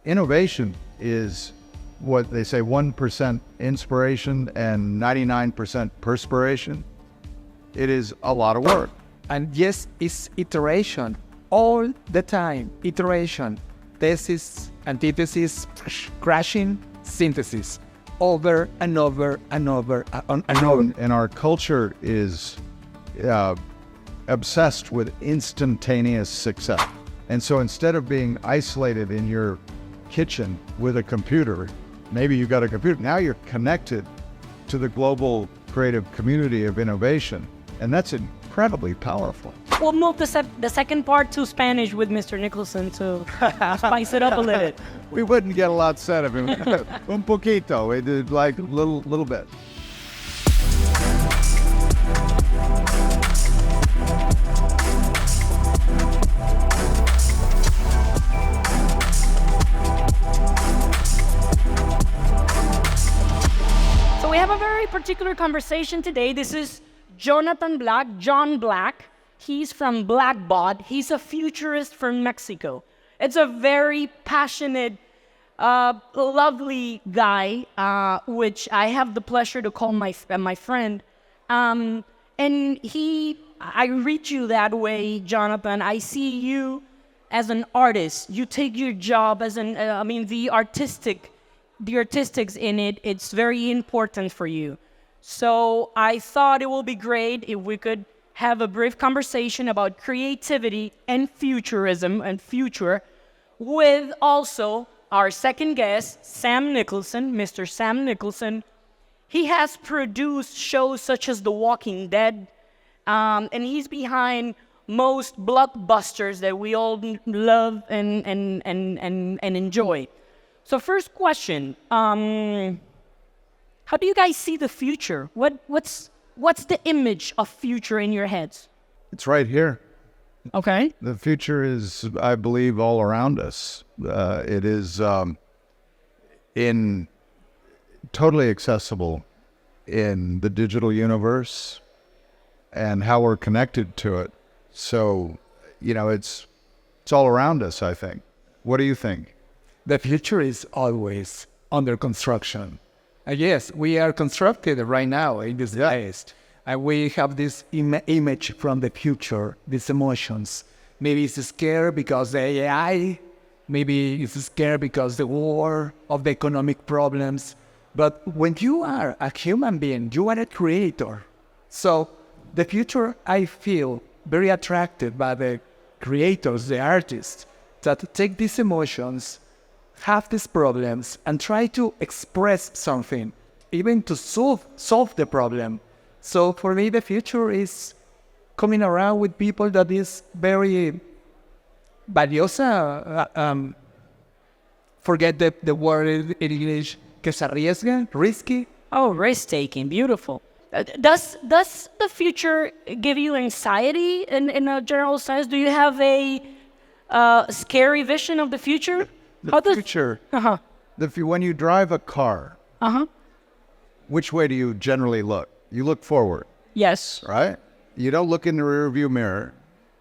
innovation is what they say 1% inspiration and 99% perspiration. It is a lot of work. And yes, it's iteration all the time. Iteration, thesis, antithesis, crashing, synthesis, over and over and over and over. And our culture is obsessed with instantaneous success. And so instead of being isolated in your kitchen with a computer, maybe you got a computer, now you're connected to the global creative community of innovation. And that's incredibly powerful. We'll move the second part to Spanish with Mr. Nicholson to spice it up a little. We wouldn't get a lot said of him. Un poquito, we did like a little bit. So we have a very particular conversation today. This is John Black. He's from Blackbaud. He's a futurist from Mexico. It's a very passionate, lovely guy, which I have the pleasure to call my friend. And I read you that way, Jonathan. I see you as an artist. You take your job as the artistics in it. It's very important for you. So I thought it would be great if we could have a brief conversation about creativity and futurism and future with also our second guest, Sam Nicholson, Mr. Sam Nicholson. He has produced shows such as The Walking Dead, and he's behind most blockbusters that we all love and enjoy. So first question, how do you guys see the future? What's the image of future in your heads? It's right here. Okay. The future is, I believe, all around us. It is totally accessible in the digital universe and how we're connected to it. So, it's all around us, I think. What do you think? The future is always under construction. Yes, we are constructed right now in this place. And we have this image from the future, these emotions. Maybe it's scared because the AI, maybe it's scared because the war, of the economic problems. But when you are a human being, you are a creator. So the future, I feel very attracted by the creators, the artists, that take these emotions, have these problems, and try to express something, even to solve the problem. So for me, the future is coming around with people that is very valiosa. Forget the word in English, que se arriesga, risky. Oh, risk-taking, beautiful. Does the future give you anxiety in a general sense? Do you have a scary vision of the future? Future. When you drive a car, which way do you generally look? You look forward. Yes. Right? You don't look in the rearview mirror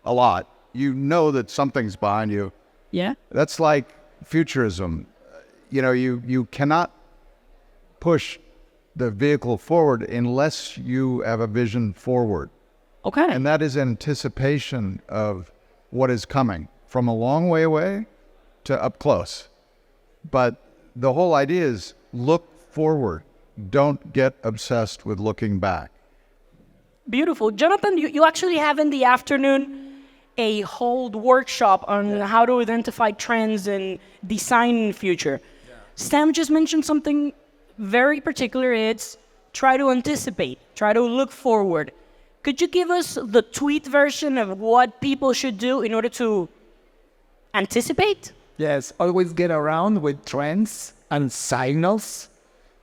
a lot. You know that something's behind you. Yeah. That's like futurism. You cannot push the vehicle forward unless you have a vision forward. Okay. And that is anticipation of what is coming from a long way away to up close. But the whole idea is look forward. Don't get obsessed with looking back. Beautiful. Jonathan, you actually have in the afternoon a whole workshop on how to identify trends and design in the future. Yeah. Sam just mentioned something very particular. It's try to anticipate, try to look forward. Could you give us the tweet version of what people should do in order to anticipate? Yes, always get around with trends and signals.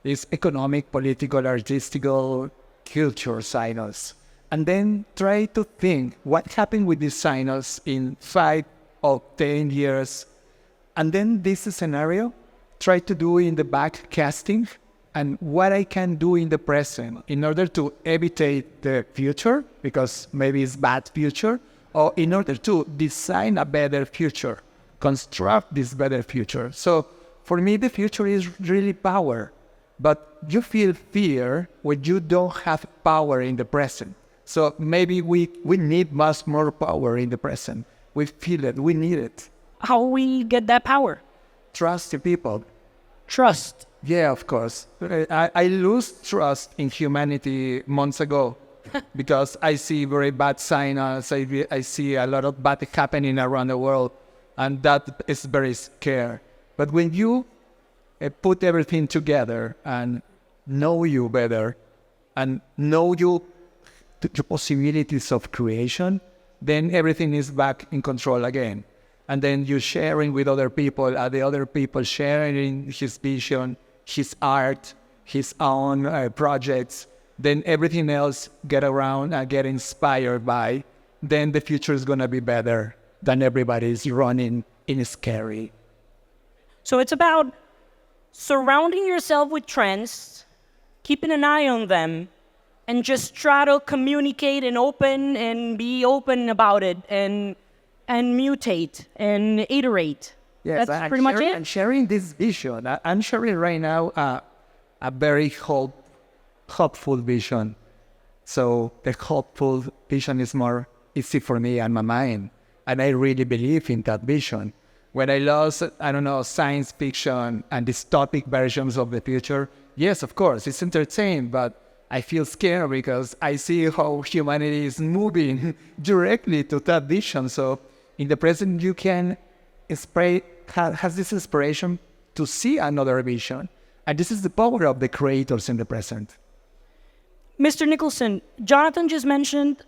These economic, political, artistical, culture signals. And then try to think what happened with these signals in 5 or 10 years. And then this scenario, try to do in the back casting and what I can do in the present in order to evitate the future, because maybe it's bad future, or in order to design a better future. construct this better future. So for me, the future is really power. But you feel fear when you don't have power in the present. So maybe we need much more power in the present. We feel it, we need it. How we get that power? Trust the people. Trust. Yeah, of course. I lose trust in humanity months ago because I see very bad signs. I see a lot of bad happening around the world, and that is very scary. But when you put everything together and know you better and know you the possibilities of creation, then everything is back in control again. And then you sharing with other people, the other people sharing his vision, his art, his own projects, then everything else get around and get inspired by, then the future is going to be better than everybody's running in scary. So it's about surrounding yourself with trends, keeping an eye on them, and just try to communicate and be open about it and mutate and iterate. Yes, that's pretty much it. And sharing this vision, I'm sharing right now a very hopeful vision. So the hopeful vision is more easy for me and my mind. And I really believe in that vision. When I lost, science fiction and dystopic versions of the future, yes, of course, it's entertaining, but I feel scared because I see how humanity is moving directly to that vision. So in the present, you can has this inspiration to see another vision. And this is the power of the creators in the present. Mr. Nicholson, Jonathan just mentioned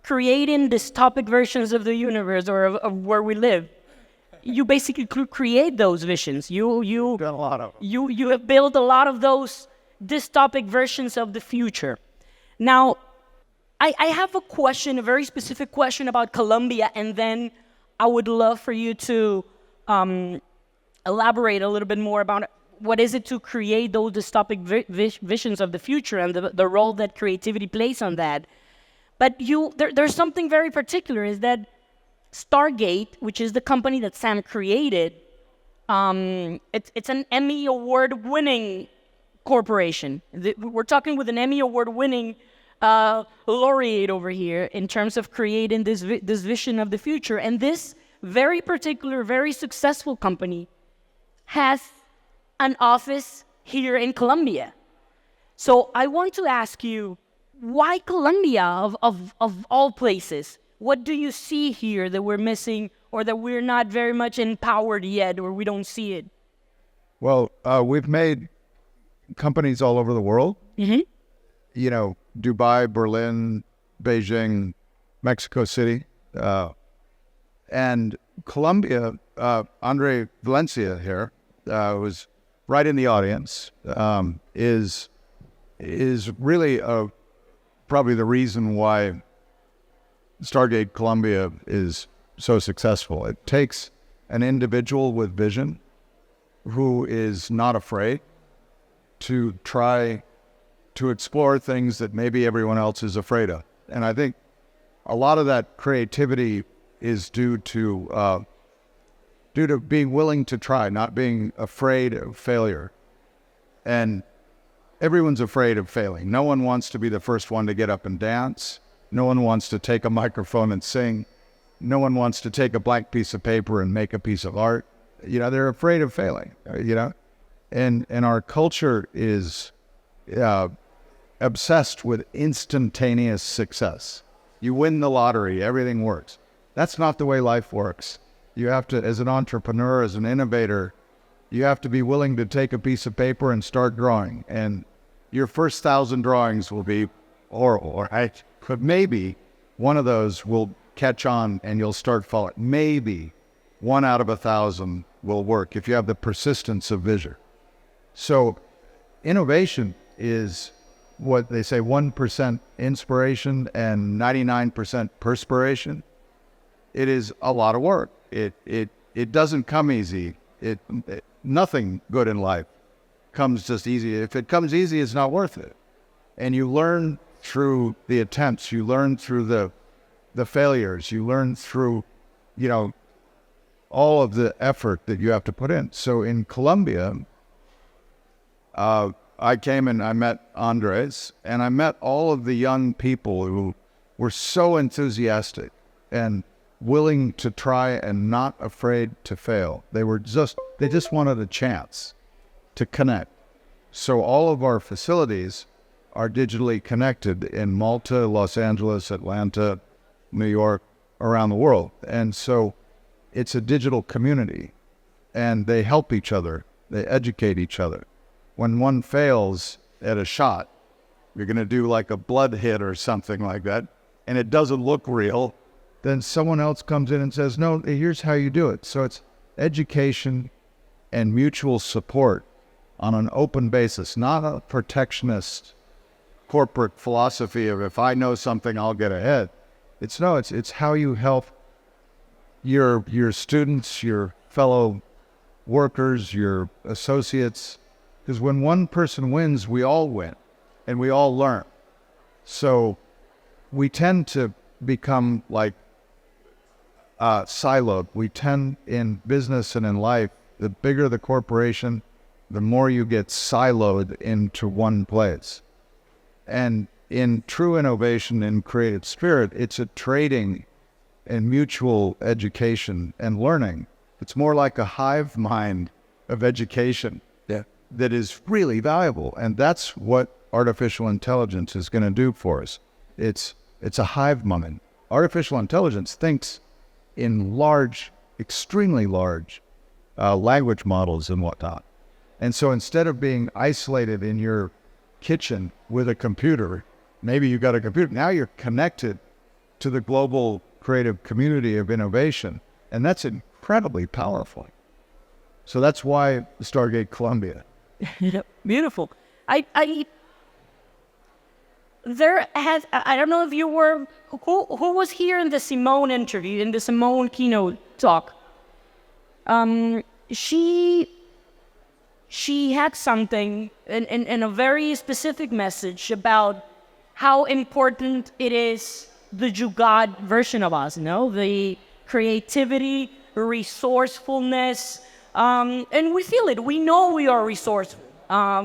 creating dystopic versions of the universe or of where we live. You basically create those visions. You Got a lot of them. You have built a lot of those dystopic versions of the future. Now, I have a question, a very specific question about Colombia, and then I would love for you to elaborate a little bit more about what is it to create those dystopic visions of the future and the role that creativity plays on that. But there's something very particular, is that Stargate, which is the company that Sam created, it's an Emmy Award-winning corporation. We're talking with an Emmy Award-winning laureate over here in terms of creating this vision of the future. And this very particular, very successful company has an office here in Colombia. So I want to ask you, why Colombia of all places? What do you see here that we're missing or that we're not very much empowered yet or we don't see it? Well, we've made companies all over the world. Mm-hmm. You know, Dubai, Berlin, Beijing, Mexico City, and Colombia. Andre Valencia here, who's right in the audience, is really probably the reason why Stargate Colombia is so successful. It takes an individual with vision who is not afraid to try to explore things that maybe everyone else is afraid of. And I think a lot of that creativity is due to being willing to try, not being afraid of failure. And everyone's afraid of failing. No one wants to be the first one to get up and dance. No one wants to take a microphone and sing. No one wants to take a blank piece of paper and make a piece of art. You know, they're afraid of failing, you know? And our culture is obsessed with instantaneous success. You win the lottery, everything works. That's not the way life works. You have to, as an entrepreneur, as an innovator, you have to be willing to take a piece of paper and start drawing. And your first 1,000 drawings will be horrible, right? But maybe one of those will catch on and you'll start following. Maybe 1 out of 1,000 will work if you have the persistence of vision. So innovation is what they say, 1% inspiration and 99% perspiration. It is a lot of work. It doesn't come easy. Nothing good in life comes just easy. If it comes easy, it's not worth it. And you learn through the attempts, you learn through the failures, you learn through, all of the effort that you have to put in. So in Colombia, I came and I met Andres, and I met all of the young people who were so enthusiastic and willing to try and not afraid to fail. They just wanted a chance to connect. So all of our facilities are digitally connected in Malta, Los Angeles, Atlanta, New York, around the world. And so it's a digital community, and they help each other. They educate each other. When one fails at a shot, you're going to do like a blood hit or something like that, and it doesn't look real, then someone else comes in and says, no, here's how you do it. So it's education and mutual support on an open basis, not a protectionist corporate philosophy of if I know something, I'll get ahead. It's how you help your students, your fellow workers, your associates. Because when one person wins, we all win, and we all learn. So we tend to become like siloed. We tend in business and in life, the bigger the corporation, the more you get siloed into one place. And in true innovation and creative spirit, it's a trading and mutual education and learning. It's more like a hive mind of education that is really valuable. And that's what artificial intelligence is going to do for us. It's a hive mind. Artificial intelligence thinks in large, extremely large language models and whatnot. And so instead of being isolated in your kitchen with a computer, maybe you got a computer, now you're connected to the global creative community of innovation. And that's incredibly powerful. So that's why Stargate Columbia. Beautiful. I don't know if you were, who was here in the Simone interview, in the Simone keynote talk. She had something in a very specific message about how important it is, the Jugad version of us, the creativity, resourcefulness, and we feel it. We know we are resourceful.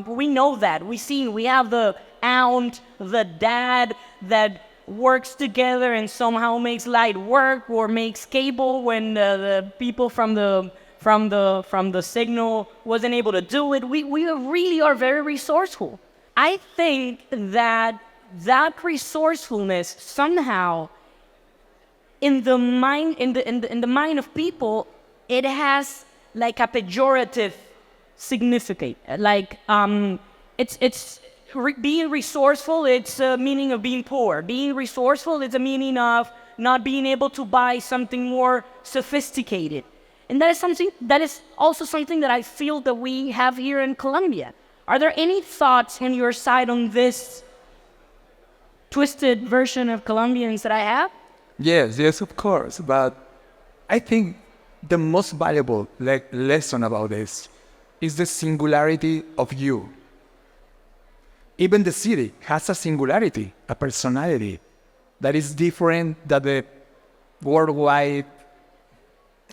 We know that. We have the aunt, the dad that works together and somehow makes light work or makes cable when the people from the signal wasn't able to do it. We really are very resourceful. I think that resourcefulness somehow in the mind of people, it has like a pejorative significance. Like it's being resourceful. It's a meaning of being poor. Being resourceful is a meaning of not being able to buy something more sophisticated. And that is also something that I feel that we have here in Colombia. Are there any thoughts on your side on this twisted version of Colombians that I have? Yes, of course. But I think the most valuable lesson about this is the singularity of you. Even the city has a singularity, a personality that is different than the worldwide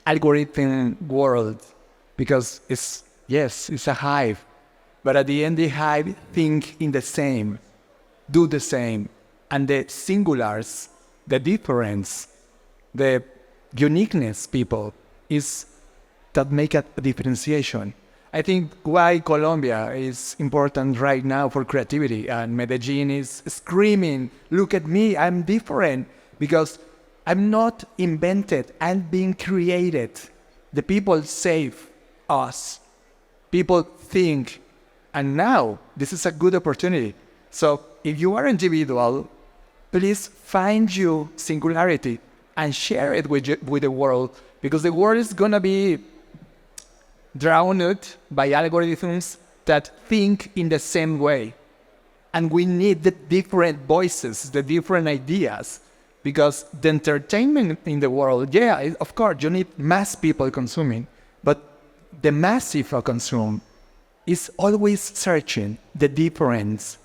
algorithm world, because it's a hive, but at the end the hive think in the same, do the same, and the singulars, the difference, the uniqueness people is that make a differentiation. I think why Colombia is important right now for creativity, and Medellin is screaming, look at me, I'm different, because I'm not invented, I'm being created. The people save us. People think, and now this is a good opportunity. So if you are individual, please find your singularity and share it with the world, because the world is gonna be drowned by algorithms that think in the same way. And we need the different voices, the different ideas. Because the entertainment in the world, of course, you need mass people consuming, but the massive consume is always searching the difference,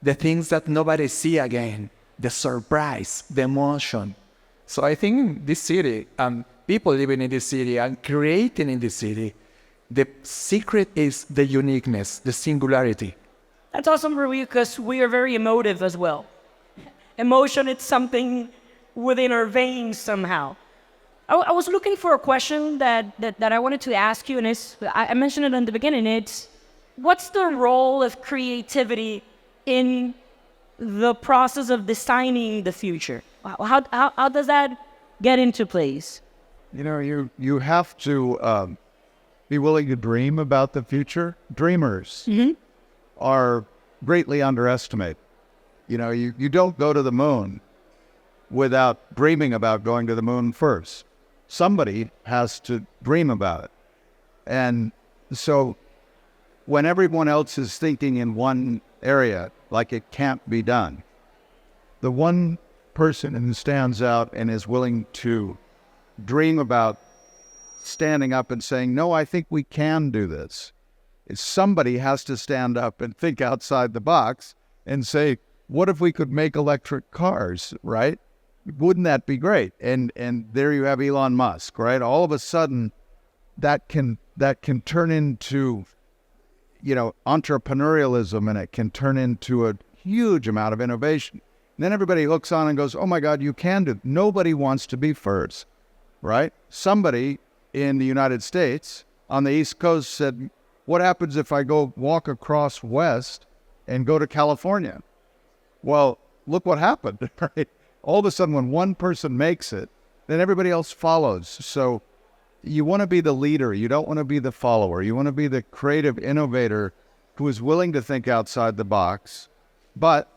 the things that nobody see again, the surprise, the emotion. So I think this city, people living in the city and creating in the city, the secret is the uniqueness, the singularity. That's awesome for me because we are very emotive as well. Emotion, it's something within our veins somehow. I was looking for a question that I wanted to ask you, and I mentioned it in the beginning. It's, what's the role of creativity in the process of designing the future? How does that get into place? You know, you have to be willing to dream about the future. Dreamers are greatly underestimated. You know, you don't go to the moon without dreaming about going to the moon first. Somebody has to dream about it. And so when everyone else is thinking in one area, like it can't be done, the one person who stands out and is willing to dream about standing up and saying, no, I think we can do this. Somebody has to stand up and think outside the box and say, what if we could make electric cars, right? Wouldn't that be great? And there you have Elon Musk, right? All of a sudden, that can turn into, you know, entrepreneurialism, and it can turn into a huge amount of innovation. And then everybody hooks on and goes, oh my God, you can do it. Nobody wants to be first, right? Somebody in the United States on the East Coast said, what happens if I go walk across west and go to California? Well, look what happened, right? All of a sudden, when one person makes it, then everybody else follows. So you want to be the leader. You don't want to be the follower. You want to be the creative innovator who is willing to think outside the box, but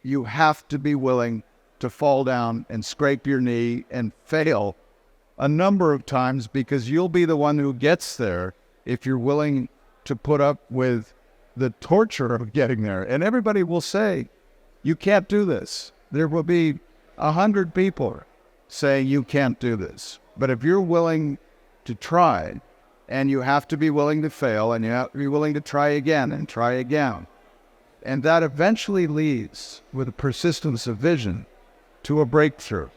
you have to be willing to fall down and scrape your knee and fail a number of times, because you'll be the one who gets there if you're willing to put up with the torture of getting there. And everybody will say, you can't do this. There will be 100 people saying you can't do this. But if you're willing to try, and you have to be willing to fail, and you have to be willing to try again and try again, and that eventually leads, with a persistence of vision, to a breakthrough.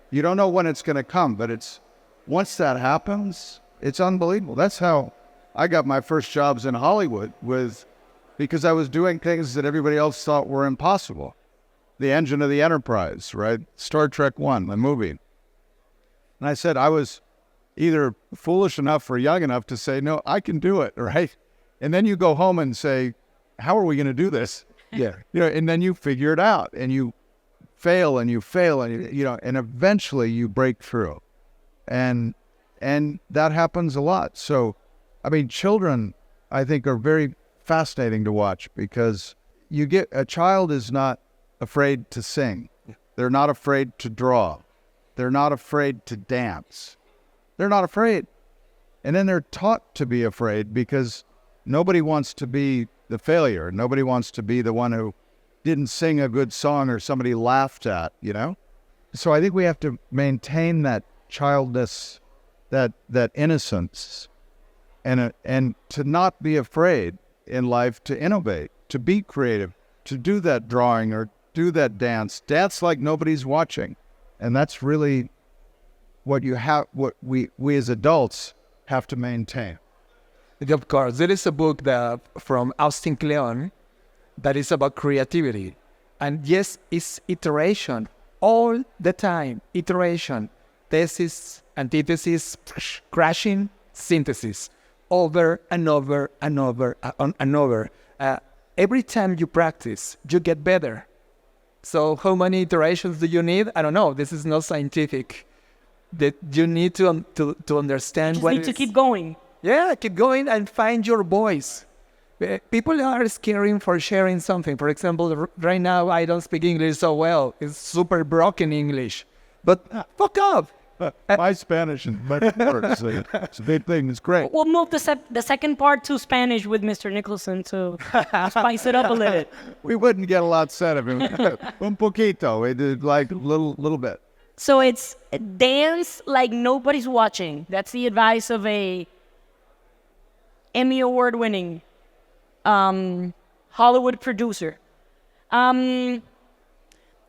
You don't know when it's going to come, but once that happens, it's unbelievable. That's how I got my first jobs in Hollywood, because I was doing things that everybody else thought were impossible. The engine of the Enterprise, right? Star Trek I, the movie. And I said I was either foolish enough or young enough to say, no, I can do it, right? And then you go home and say, how are we going to do this? Yeah. You know, and then you figure it out, and you fail and you fail, and you know, and eventually you break through. And that happens a lot. So, I mean, children, I think, are very fascinating to watch, because a child is not afraid to sing. They're not afraid to draw. They're not afraid to dance. They're not afraid. And then they're taught to be afraid, because nobody wants to be the failure. Nobody wants to be the one who didn't sing a good song or somebody laughed at, you know? So I think we have to maintain that childness, that innocence, and to not be afraid in life to innovate, to be creative, to do that drawing or do that dance like nobody's watching. And that's really what we as adults have to maintain. Of course, there is a book from Austin Kleon that is about creativity. And yes, it's iteration all the time. Iteration, thesis, antithesis, crashing, synthesis, over and over and over and over. Every time you practice, you get better. So how many iterations do you need? I don't know. This is not scientific. That you need to understand what need to keep going. Yeah, keep going and find your voice. People are scared for sharing something. For example, right now I don't speak English so well. It's super broken English. But fuck up. My Spanish is much worse. It's a big thing. It's great. We'll move the second part to Spanish with Mr. Nicholson to spice it up a little. We wouldn't get a lot said of him. Un poquito. We did like a little bit. So it's dance like nobody's watching. That's the advice of a Emmy Award-winning Hollywood producer. I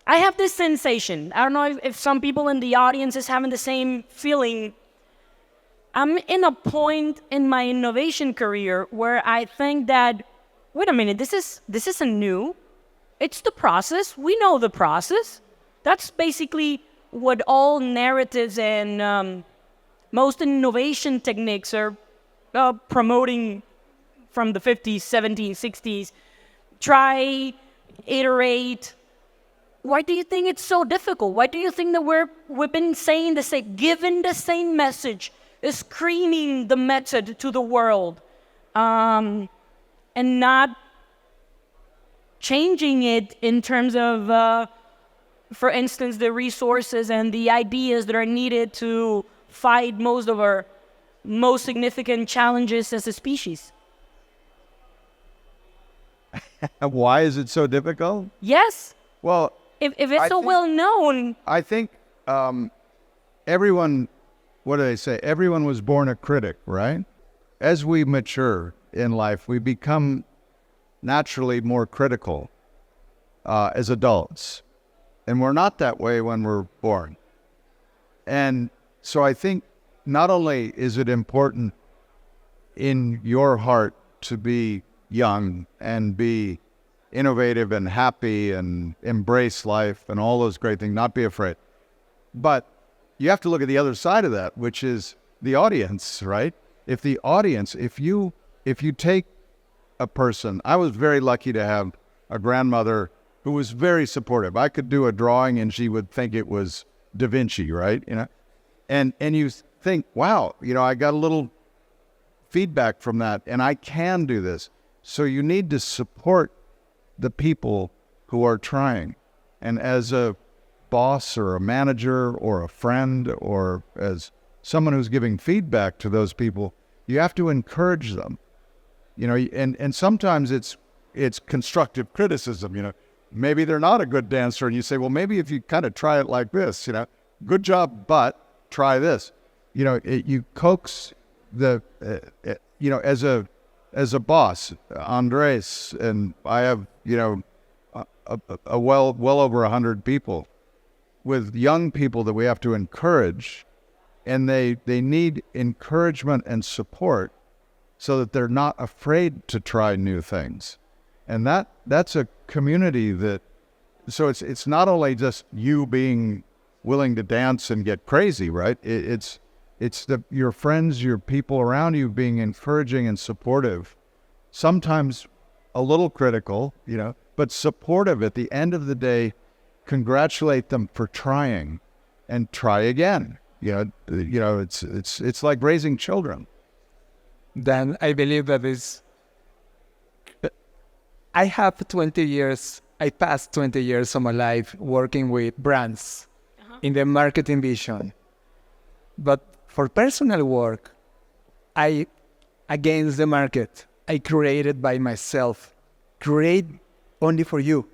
have this sensation. I don't know if some people in the audience is having the same feeling I'm in a point in my innovation career where I think that, wait a minute, this isn't new. It's the process. We know the process. That's basically what all narratives and most innovation techniques are promoting from the 50s, 70s, 60s. Try, iterate. Why do you think it's so difficult? Why do you think that we've been saying the same, giving the same message, screaming the method to the world, and not changing it in terms of, for instance, the resources and the ideas that are needed to fight most of our most significant challenges as a species? Why is it so difficult? Yes. Well, If it's so well known. I think everyone, what do they say? Everyone was born a critic, right? As we mature in life, we become naturally more critical as adults. And we're not that way when we're born. And so I think not only is it important in your heart to be young and be innovative and happy and embrace life and all those great things, not be afraid. But you have to look at the other side of that, which is the audience, right? If you take a person, I was very lucky to have a grandmother who was very supportive. I could do a drawing and she would think it was Da Vinci, right? And you think, wow, I got a little feedback from that and I can do this. So you need to support the people who are trying. And as a boss or a manager or a friend or as someone who's giving feedback to those people, you have to encourage them. And sometimes it's constructive criticism. Maybe they're not a good dancer and you say, well, maybe if you kind of try it like this, good job, but try this. You coax as a boss, Andres, and I have, a well over 100 people with young people that we have to encourage, and they need encouragement and support so that they're not afraid to try new things. And that's a community so it's not only just you being willing to dance and get crazy, right? It's your friends, your people around you being encouraging and supportive, sometimes a little critical, but supportive at the end of the day. Congratulate them for trying and try again. It's like raising children. Then I believe that I passed 20 years of my life working with brands in the marketing vision. But for personal work, against the market, I created by myself. Create only for you.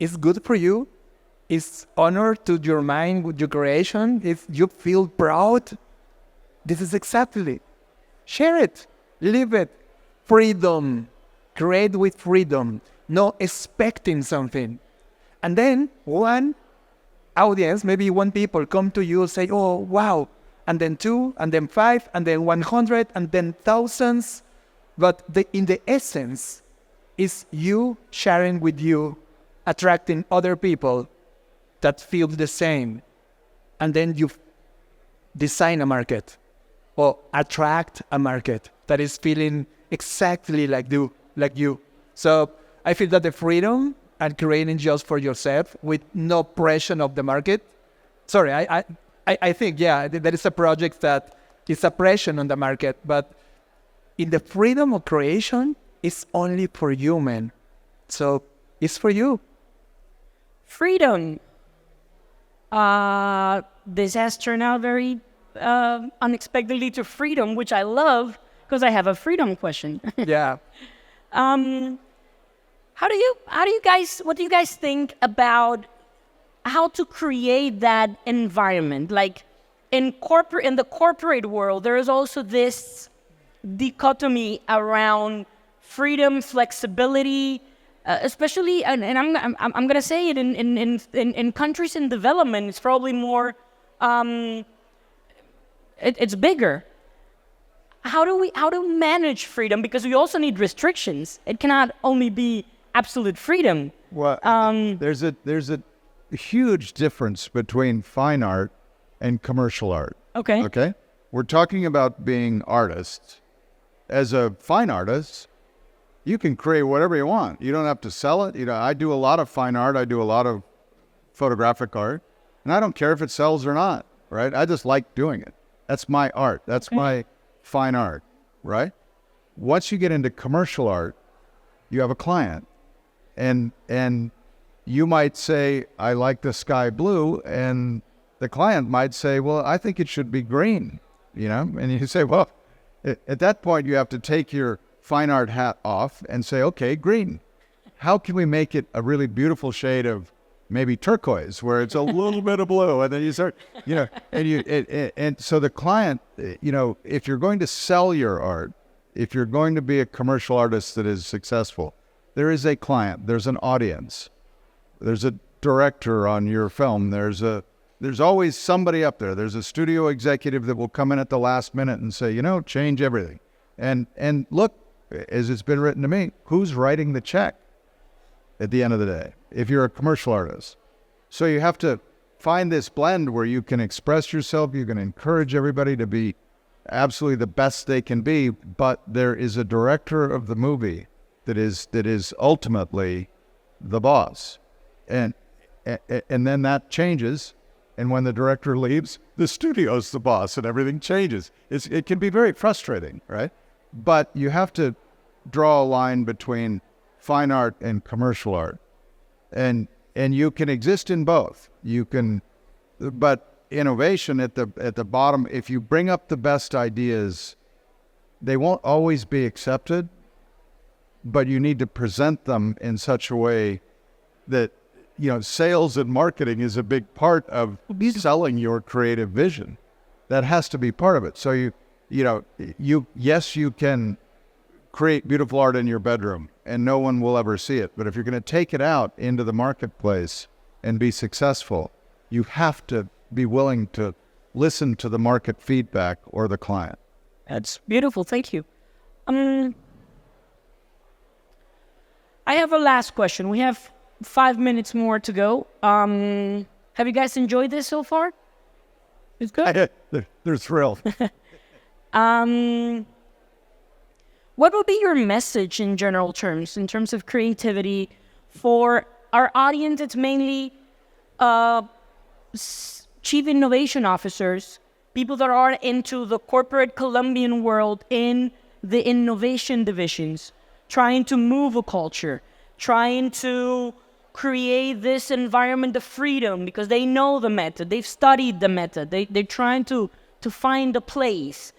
It's good for you. It's honor to your mind with your creation. If you feel proud, this is exactly. Share it. Live it. Freedom. Create with freedom. No expecting something. And then one audience, maybe one people come to you and say, oh, wow. And then 2, and then 5, and then 100, and then thousands. But in the essence, is you sharing with you, attracting other people that feel the same. And then you design a market or attract a market that is feeling exactly like you. So I feel that the freedom and creating just for yourself with no pressure of the market. Sorry, I think, there is a project that is a pressure on the market, but in the freedom of creation, it's only for you, man. So it's for you. Freedom. This has turned out very unexpectedly to freedom, which I love because I have a freedom question. Yeah. What do you guys think about how to create that environment? Like in the corporate world, there is also this dichotomy around freedom, flexibility, especially, and I'm gonna say it in countries in development, it's probably more, it's bigger. how do manage freedom? Because we also need restrictions. It cannot only be absolute freedom. Well, there's a huge difference between fine art and commercial art. Okay. Okay? We're talking about being artists. As a fine artist, you can create whatever you want. You don't have to sell it. I do a lot of fine art. I do a lot of photographic art. And I don't care if it sells or not, right? I just like doing it. That's my art. That's my fine art, right? Once you get into commercial art, you have a client. And you might say, I like the sky blue. And the client might say, well, I think it should be green, And you say, well, at that point, you have to take your fine art hat off and say, okay, green. How can we make it a really beautiful shade of maybe turquoise, where it's a little bit of blue? And then you start, and so the client, if you're going to sell your art, if you're going to be a commercial artist that is successful, there is a client, there's an audience, there's a director on your film, there's always somebody up there. There's a studio executive that will come in at the last minute and say, change everything. And look, as it's been written to me, who's writing the check at the end of the day, if you're a commercial artist? So you have to find this blend where you can express yourself, you can encourage everybody to be absolutely the best they can be, but there is a director of the movie that is ultimately the boss. And then that changes. And when the director leaves, the studio's the boss and everything changes. It can be very frustrating, right? But you have to draw a line between fine art and commercial art. And you can exist in both. But innovation at the bottom, if you bring up the best ideas, they won't always be accepted, but you need to present them in such a way that sales and marketing is a big part of selling your creative vision. That has to be part of it. So you can create beautiful art in your bedroom and no one will ever see it. But if you're going to take it out into the marketplace and be successful, you have to be willing to listen to the market feedback or the client. That's beautiful. Thank you. I have a last question. We have 5 minutes more to go. Have you guys enjoyed this so far? It's good? They're thrilled. What would be your message in general terms, in terms of creativity, for our audience? It's mainly chief innovation officers, people that are into the corporate Colombian world in the innovation divisions, trying to move a culture, trying to create this environment of freedom because they know the method, they've studied the method, they're trying to find a place.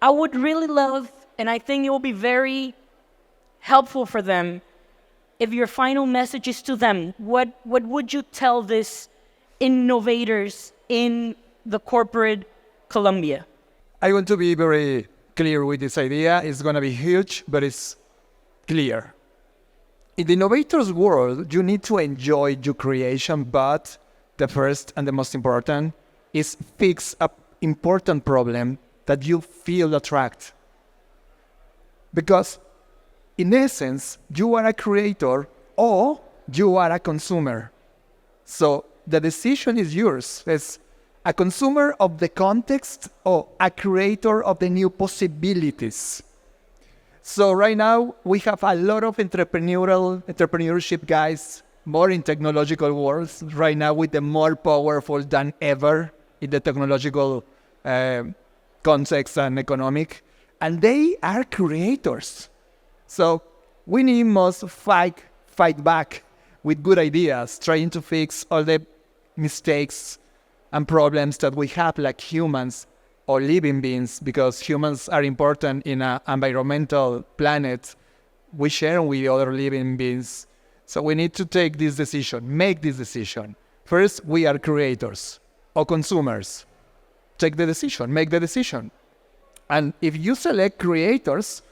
I would really love, and I think it will be very helpful for them, if your final message is to them, what would you tell these innovators in the corporate Colombia? I want to be very clear with this idea. It's going to be huge, but it's clear. In the innovator's world, you need to enjoy your creation, but the first and the most important is fix an important problem that you feel attract. Because in essence, you are a creator or you are a consumer. So the decision is yours. As a consumer of the context or a creator of the new possibilities. So right now, we have a lot of entrepreneurship guys, more in technological worlds, right now with the more powerful than ever in the technological context and economic. And they are creators. So we must fight back with good ideas, trying to fix all the mistakes and problems that we have like humans or living beings, because humans are important in an environmental planet. We share with other living beings. So we need to take this decision, make this decision. First, we are creators or consumers. Take the decision, make the decision. And if you select creators,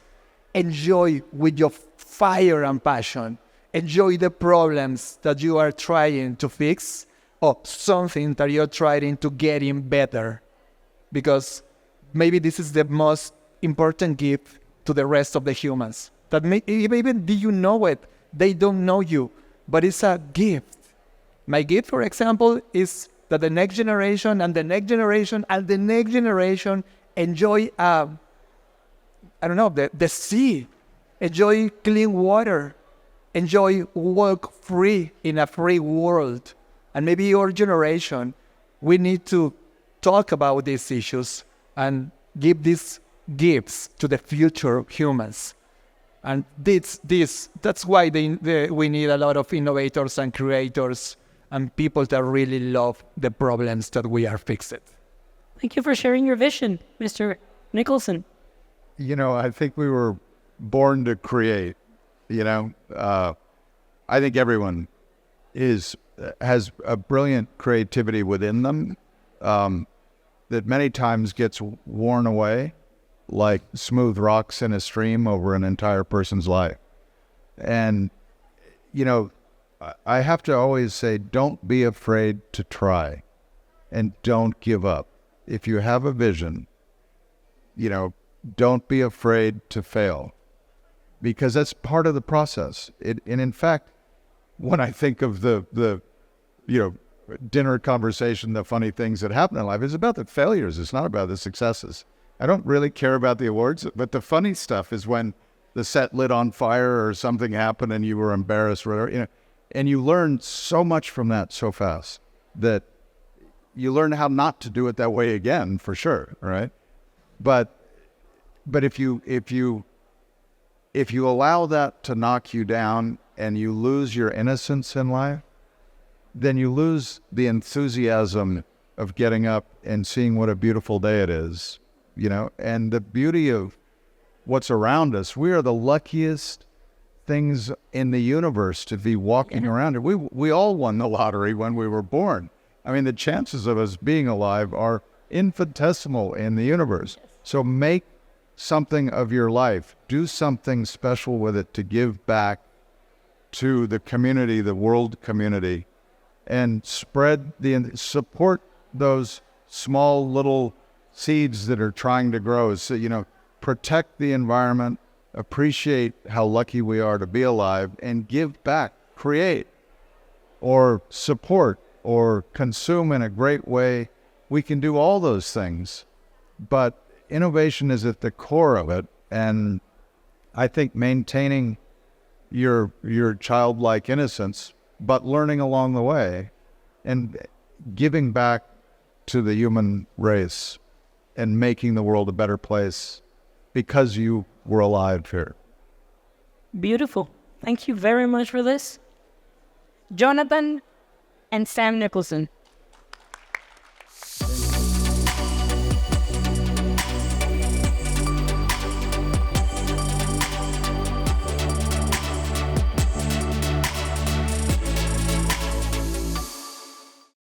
enjoy with your fire and passion. Enjoy the problems that you are trying to fix or something that you're trying to get in better. Because maybe this is the most important gift to the rest of the humans. That even do you know it, they don't know you, but it's a gift. My gift, for example, is that the next generation and the next generation and the next generation enjoy, the sea, enjoy clean water, enjoy walk free in a free world. And maybe your generation, we need to talk about these issues and give these gifts to the future humans. And that's why we need a lot of innovators and creators and people that really love the problems that we are fixing. Thank you for sharing your vision, Mr. Nicholson. I think we were born to create. I think everyone has a brilliant creativity within them that many times gets worn away like smooth rocks in a stream over an entire person's life. And, I have to always say, don't be afraid to try and don't give up. If you have a vision, don't be afraid to fail because that's part of the process. And in fact, when I think of the dinner conversation, the funny things that happen in life, it's about the failures. It's not about the successes. I don't really care about the awards, but the funny stuff is when the set lit on fire or something happened and you were embarrassed, or whatever, and you learn so much from that so fast that you learn how not to do it that way again, for sure, right? But if you allow that to knock you down and you lose your innocence in life, then you lose the enthusiasm of getting up and seeing what a beautiful day it is, and the beauty of what's around us. We are the luckiest things in the universe to be walking around. We all won the lottery when we were born. I mean, the chances of us being alive are infinitesimal in the universe. So make something of your life. Do something special with it to give back to the community, the world community, and support those small little seeds that are trying to grow. So, protect the environment, appreciate how lucky we are to be alive, and give back, create, or support, or consume in a great way. We can do all those things, but innovation is at the core of it. And I think maintaining your childlike innocence, but learning along the way and giving back to the human race and making the world a better place because you were alive here. Beautiful. Thank you very much for this. Jonathan and Sam Nicholson.